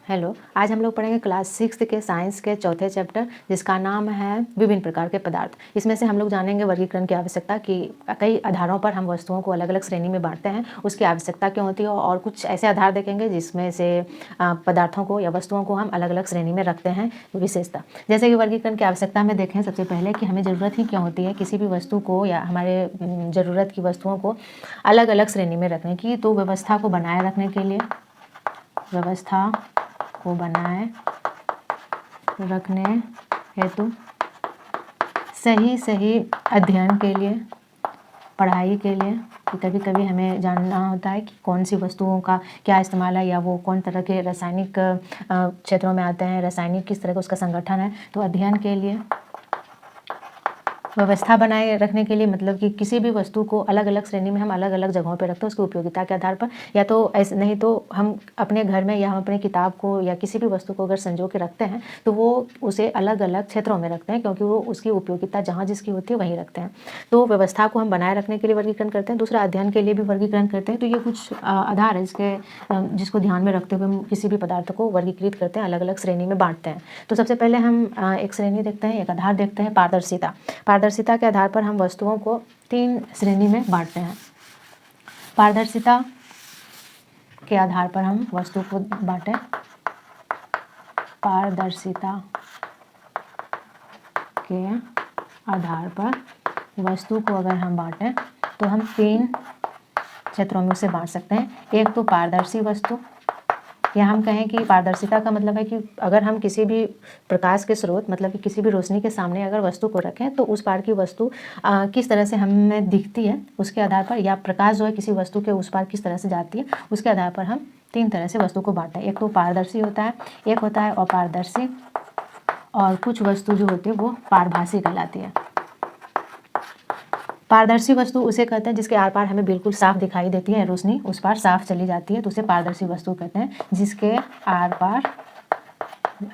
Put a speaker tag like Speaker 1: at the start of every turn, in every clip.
Speaker 1: Hello, आज हम लोग पढ़ेंगे क्लास 6 के साइंस के चौथे चैप्टर जिसका नाम है विभिन्न प्रकार के पदार्थ। इसमें से हम लोग जानेंगे वर्गीकरण की आवश्यकता कि कई आधारों पर हम वस्तुओं को अलग अलग श्रेणी में बांटते हैं, उसकी आवश्यकता क्यों होती है और कुछ ऐसे आधार देखेंगे जिसमें से पदार्थों को या वस्तुओं को हम अलग अलग श्रेणी में रखते हैं विशेषता। जैसे कि वर्गीकरण की आवश्यकता में देखें सबसे पहले कि हमें ज़रूरत ही क्यों होती है किसी भी वस्तु को या हमारे ज़रूरत की वस्तुओं को अलग अलग श्रेणी में रखने की। तो व्यवस्था को बनाए रखने के लिए, व्यवस्था को बनाए रखने हेतु, सही अध्ययन के लिए, पढ़ाई के लिए, कि कभी कभी हमें जानना होता है कि कौन सी वस्तुओं का क्या इस्तेमाल है या वो कौन तरह के रासायनिक क्षेत्रों में आते हैं, रासायनिक किस तरह का उसका संगठन है। तो अध्ययन के लिए, व्यवस्था बनाए रखने के लिए मतलब कि किसी भी वस्तु को अलग अलग श्रेणी में हम अलग अलग जगहों पर रखते हैं उसकी उपयोगिता के आधार पर, या तो ऐसे नहीं तो हम अपने घर में या हम अपने किताब को या किसी भी वस्तु को अगर संजो के रखते हैं तो वो उसे अलग अलग क्षेत्रों में रखते हैं क्योंकि वो उसकी उपयोगिता जहाँ जिसकी होती है वहीं रखते हैं। तो व्यवस्था को हम बनाए रखने के लिए वर्गीकरण करते हैं। दूसरा, अध्ययन के लिए भी वर्गीकरण करते हैं। तो ये कुछ आधार है जिसको ध्यान में रखते हुए हम किसी भी पदार्थ को वर्गीकृत करते हैं, अलग अलग श्रेणी में बांटते हैं। तो सबसे पहले हम एक श्रेणी देखते हैं, एक आधार देखते हैं, पारदर्शिता। पारदर्शिता के आधार पर हम वस्तुओं को 3 श्रेणी में बांटते हैं। पारदर्शिता के आधार पर हम वस्तु को बांटें, पारदर्शिता के आधार पर वस्तु को अगर हम बांटें तो हम 3 क्षेत्रों में उसे बांट सकते हैं। एक तो पारदर्शी वस्तु, या हम कहें कि पारदर्शिता का मतलब है कि अगर हम किसी भी प्रकाश के स्रोत मतलब कि किसी भी रोशनी के सामने अगर वस्तु को रखें तो उस पार की वस्तु किस तरह से हमें दिखती है उसके आधार पर, या प्रकाश जो है किसी वस्तु के उस पार किस तरह से जाती है उसके आधार पर हम 3 तरह से वस्तु को बांटते हैं। एक तो पारदर्शी होता है, एक होता है अपारदर्शी, और कुछ वस्तु जो होती है वो पारभासी कहलाती है। पारदर्शी वस्तु उसे कहते हैं जिसके आर पार हमें बिल्कुल साफ दिखाई देती है, रोशनी उस पार साफ चली जाती है तो उसे पारदर्शी वस्तु कहते हैं। जिसके आर पार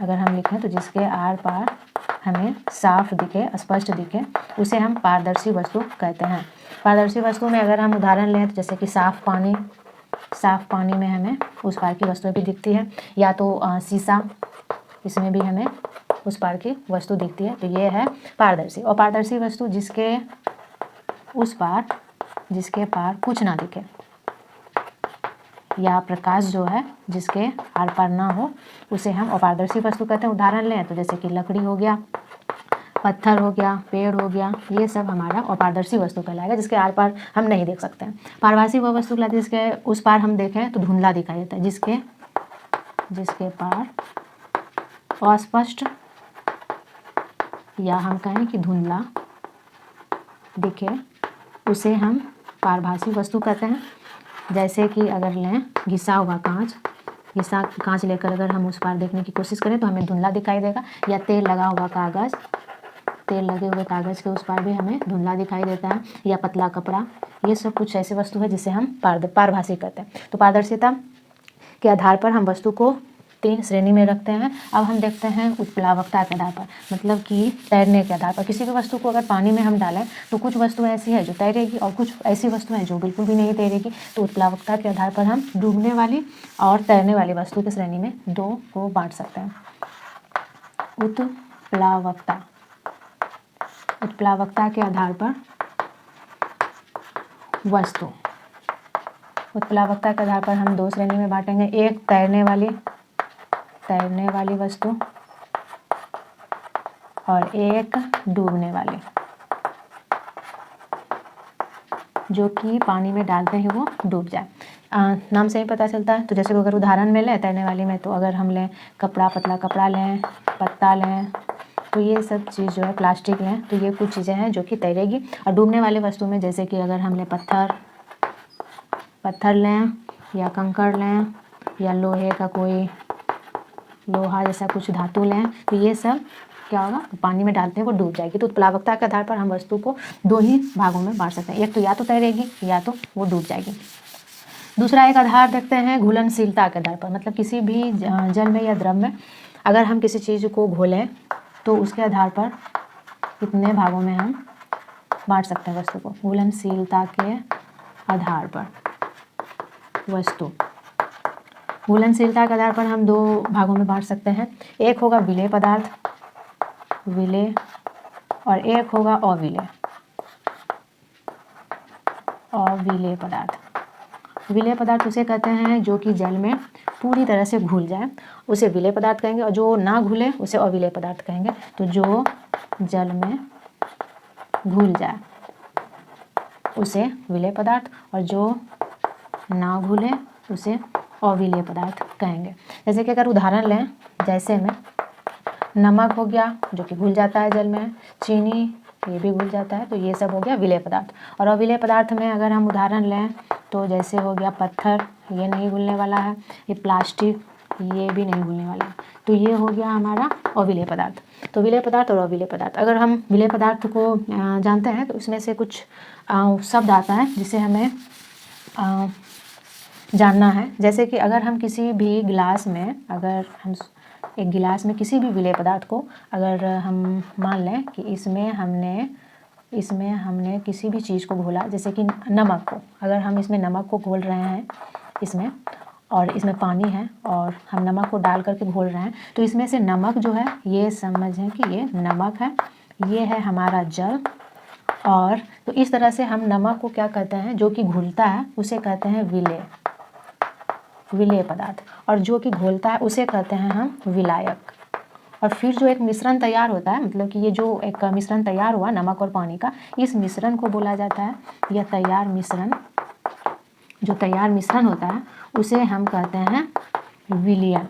Speaker 1: अगर हम लिखें तो जिसके आर पार हमें साफ दिखे, स्पष्ट दिखे, उसे हम पारदर्शी वस्तु कहते हैं। पारदर्शी वस्तु में अगर हम उदाहरण लें तो जैसे कि साफ पानी में हमें उस पार की वस्तु भी दिखती है, या तो शीशा, इसमें भी हमें उस पार की वस्तु दिखती है। तो ये है पारदर्शी। और पारदर्शी वस्तु जिसके पार कुछ ना दिखे, या प्रकाश जो है जिसके आर पार ना हो उसे हम अपारदर्शी वस्तु कहते हैं। उदाहरण लें तो जैसे कि लकड़ी हो गया, पत्थर हो गया, पेड़ हो गया, ये सब हमारा अपारदर्शी वस्तु कहलाएगा जिसके आर पार हम नहीं देख सकते हैं। पारभासी वह वस्तु कहलाती है जिसके उस पार हम देखें तो धुंधला दिखाई देता है। जिसके पार अस्पष्ट या हम कहें कि धुंधला दिखे उसे हम पारभासी वस्तु कहते हैं। जैसे कि अगर लें घिसा हुआ कांच लेकर अगर हम उस पार देखने की कोशिश करें तो हमें धुंधला दिखाई देगा, या तेल लगे हुए कागज़ के उस पार भी हमें धुंधला दिखाई देता है, या पतला कपड़ा, ये सब कुछ ऐसी वस्तु है जिसे हम पारभासी कहते हैं। तो पारदर्शिता के आधार पर हम वस्तु को 3 श्रेणी में रखते हैं। अब हम देखते हैं उत्प्लावकता के आधार पर, मतलब कि तैरने के आधार पर। किसी भी वस्तु को अगर पानी में हम डालें तो कुछ वस्तु ऐसी है जो तैरेगी और कुछ ऐसी वस्तु है जो बिल्कुल भी नहीं तैरेगी। तो उत्प्लावकता के आधार पर हम डूबने वाली और तैरने वाली वस्तु की श्रेणी में 2 को बांट सकते हैं। उत्प्लावकता के आधार पर वस्तु, उत्प्लावकता के आधार पर हम 2 श्रेणी में बांटेंगे। एक तैरने वाली वस्तु और एक डूबने वाली, जो कि पानी में डालते ही वो डूब जाए। नाम से ही पता चलता है। तो जैसे अगर उदाहरण में लें तैरने वाली में, तो अगर हम लें कपड़ा, पतला कपड़ा लें, पत्ता लें, तो ये सब चीज़ जो है प्लास्टिक लें, तो ये कुछ चीज़ें हैं जो कि तैरेगी। और डूबने वाली वस्तु में जैसे कि अगर हम लें पत्थर लें, या कंकड़ लें, या लोहा जैसा कुछ धातु लें, तो ये सब क्या होगा, पानी में डालते हैं वो डूब जाएगी। तो उत्प्लावकता के आधार पर हम वस्तु को 2 ही भागों में बांट सकते हैं, एक तो या तो तैरेगी या तो वो डूब जाएगी। दूसरा एक आधार देखते हैं घुलनशीलता के आधार पर, मतलब किसी भी जल में या द्रव में अगर हम किसी चीज़ को घोलें तो उसके आधार पर कितने भागों में हम बांट सकते हैं वस्तु को। घुलनशीलता के आधार पर वस्तु घुलनशीलता के आधार पर हम दो भागों में बांट सकते हैं। एक होगा विलेय पदार्थ, विलेय, और एक होगा अविलेय, अविलेय पदार्थ। विलेय पदार्थ उसे कहते हैं जो कि जल में पूरी तरह से घुल जाए, उसे विलेय पदार्थ कहेंगे, और जो ना घुले उसे अविलेय पदार्थ कहेंगे। तो जो जल में घुल जाए उसे विलेय पदार्थ, और जो ना घुले उसे अविलेय पदार्थ कहेंगे। जैसे कि अगर उदाहरण लें, जैसे में नमक हो गया जो कि घुल जाता है जल में, चीनी ये भी घुल जाता है, तो ये सब हो गया विलेय पदार्थ। और अविलेय पदार्थ में अगर हम उदाहरण लें तो जैसे हो गया पत्थर, ये नहीं घुलने वाला है, ये प्लास्टिक ये भी नहीं घुलने वाला है, तो ये हो गया हमारा अविलेय पदार्थ। तो विलेय पदार्थ और अविलेय पदार्थ, अगर हम विलेय पदार्थ को जानते हैं तो इसमें से कुछ शब्द आता है जिसे हमें जानना है। जैसे कि अगर हम किसी भी गिलास में, अगर हम एक गिलास में किसी भी विलेय पदार्थ को अगर हम मान लें कि इसमें हमने किसी भी चीज़ को घोला, जैसे कि नमक को, अगर हम इसमें नमक को घोल रहे हैं इसमें, और इसमें पानी है और हम नमक को डाल करके घोल रहे हैं, तो इसमें से नमक जो है ये समझें कि ये नमक है, ये है हमारा जल, और तो इस तरह से हम नमक को क्या कहते हैं, जो कि घुलता है उसे कहते हैं विलेय, विलेय पदार्थ, और जो कि घोलता है उसे कहते हैं हम विलायक। और फिर जो एक मिश्रण तैयार होता है, मतलब कि ये जो एक मिश्रण तैयार हुआ नमक और पानी का, इस मिश्रण को बोला जाता है, यह तैयार मिश्रण, जो तैयार मिश्रण होता है उसे हम कहते हैं विलयन,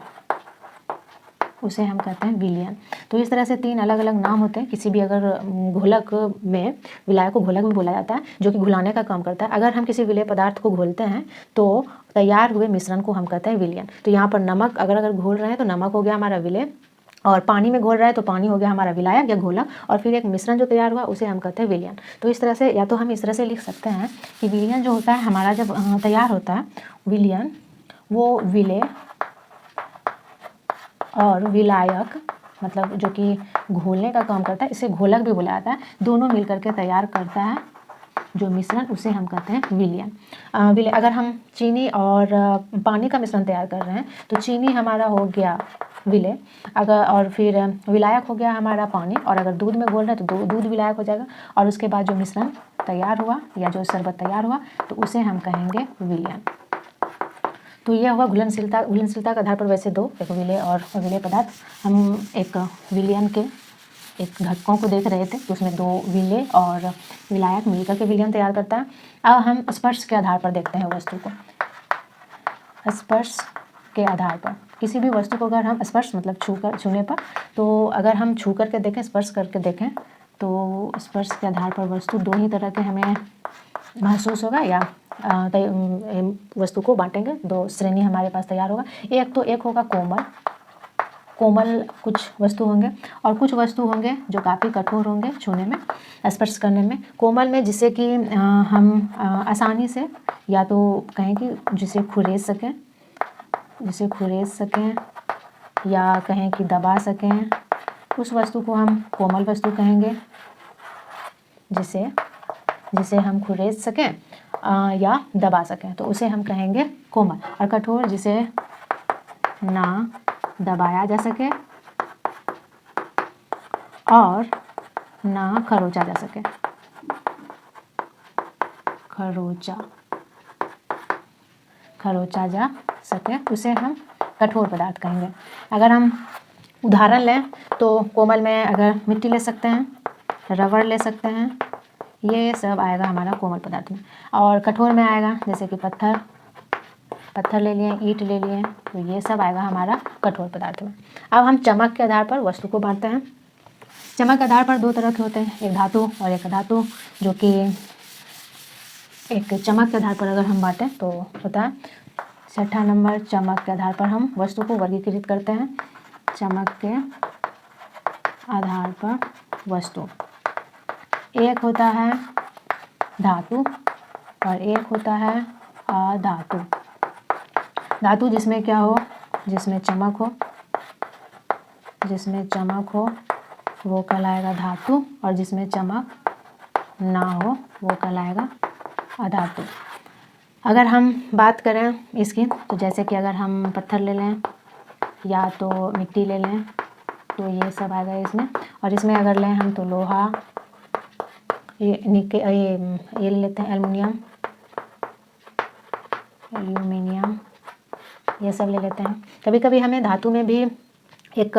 Speaker 1: उसे हम कहते हैं विलयन। तो इस तरह से तीन अलग अलग नाम होते हैं। किसी भी अगर घोलक में, विलायक को घोलक भी बोला जाता है जो कि घुलाने का काम करता है। अगर हम किसी विलेय पदार्थ को घोलते हैं तो तैयार हुए मिश्रण को हम कहते हैं विलयन। तो यहाँ पर नमक अगर घोल रहे हैं तो नमक हो गया हमारा विलेय, और पानी में घोल रहा है तो पानी हो गया हमारा विलायक या घोलक, और फिर एक मिश्रण जो तैयार हुआ उसे हम कहते हैं विलयन। तो इस तरह से, या तो हम इस तरह से लिख सकते हैं कि विलयन जो होता है हमारा जब तैयार होता है, विलयन वो विलेय और विलायक, मतलब जो कि घोलने का काम करता है, इसे घोलक भी बोला जाता है, दोनों मिलकर के तैयार करता है जो मिश्रण, उसे हम कहते हैं विलयन। विलय, अगर हम चीनी और पानी का मिश्रण तैयार कर रहे हैं तो चीनी हमारा हो गया विलेय, अगर, और फिर विलायक हो गया हमारा पानी, और अगर दूध में घोल रहे हैं तो दूध विलायक हो जाएगा, और उसके बाद जो मिश्रण तैयार हुआ या जो शरबत तैयार हुआ तो उसे हम कहेंगे विलयन। तो यह हुआ घुलनशीलता। घुलनशीलता के आधार पर वैसे दो, एक विलेय और अविलेय पदार्थ। हम एक विलयन के एक घटकों को देख रहे थे, तो उसमें दो विलेय और विलायक मिलकर के विलयन तैयार करता है। अब हम स्पर्श के आधार पर देखते हैं वस्तु को। स्पर्श के आधार पर किसी भी वस्तु को अगर हम स्पर्श मतलब छूने पर, तो अगर हम छू करके देखें, स्पर्श करके देखें, तो स्पर्श के आधार पर वस्तु दो ही तरह के हमें महसूस होगा, या वस्तु को बांटेंगे, दो श्रेणी हमारे पास तैयार होगा। एक होगा कोमल, कोमल कुछ वस्तु होंगे, और कुछ वस्तु होंगे जो काफ़ी कठोर होंगे छूने में, स्पर्श करने में। कोमल में जिसे कि हम आसानी से, या तो कहें कि जिसे खुरेद सकें या कहें कि दबा सकें, उस वस्तु को हम कोमल वस्तु कहेंगे, जिसे हम खुरेद सकें या दबा सकें, तो उसे हम कहेंगे कोमल। और कठोर, जिसे ना दबाया जा सके और ना खरोचा जा सके, खरोचा जा सके, उसे हम कठोर पदार्थ कहेंगे। अगर हम उदाहरण लें तो कोमल में अगर मिट्टी ले सकते हैं, रबड़ ले सकते हैं, ये सब आएगा हमारा कोमल पदार्थ में। और कठोर में आएगा जैसे कि पत्थर ले लिए, ईंट ले लिए, तो ये सब आएगा हमारा कठोर पदार्थ में। अब हम चमक के आधार पर वस्तु को बांटते हैं। चमक के आधार पर दो तरह के होते हैं, एक धातु और एक अधातु, जो कि एक चमक के आधार पर अगर हम बांटें तो होता है 6ठा नंबर, चमक के आधार पर हम वस्तु को वर्गीकृत करते हैं। चमक के आधार पर वस्तु, एक होता है धातु और एक होता है अधातु। धातु जिसमें क्या हो, जिसमें चमक हो वो कहलाएगा धातु, और जिसमें चमक ना हो वो कहलाएगा अधातु। अगर हम बात करें इसकी, तो जैसे कि अगर हम पत्थर ले लें या तो मिट्टी ले लें, तो ये सब आ गए इसमें। और इसमें अगर लें हम तो लोहा, ये ले लेते हैं एल्यूमिनियम, ये सब ले लेते हैं। कभी कभी हमें धातु में भी एक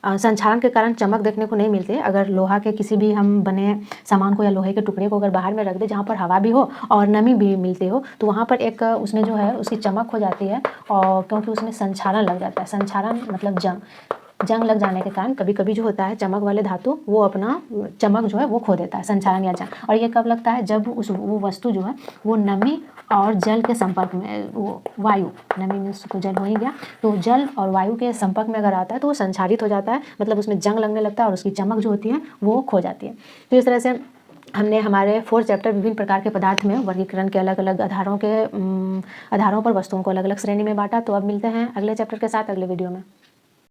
Speaker 1: संक्षारण के कारण चमक देखने को नहीं मिलती है। अगर लोहा के किसी भी हम बने सामान को या लोहे के टुकड़े को अगर बाहर में रख दें जहाँ पर हवा भी हो और नमी भी मिलती हो, तो वहाँ पर एक उसमें जो है उसकी चमक हो जाती है, और क्योंकि उसमें संक्षारण लग जाता है। संक्षारण मतलब जंग लग जाने के कारण कभी कभी जो होता है चमक वाले धातु वो अपना चमक जो है वो खो देता है, संक्षारण या जंग। और ये कब लगता है, जब वो वस्तु जो है वो नमी और जल के संपर्क में, वो वायु, नमी में तो जल हो ही गया, तो जल और वायु के संपर्क में अगर आता है तो वो संक्षारित हो जाता है, मतलब उसमें जंग लगने लगता है और उसकी चमक जो होती है वो खो जाती है। तो इस तरह से हमने हमारे 4 चैप्टर विभिन्न प्रकार के पदार्थ में वर्गीकरण के अलग अलग आधारों पर वस्तुओं को अलग अलग श्रेणी में बांटा। तो अब मिलते हैं अगले चैप्टर के साथ अगले वीडियो में।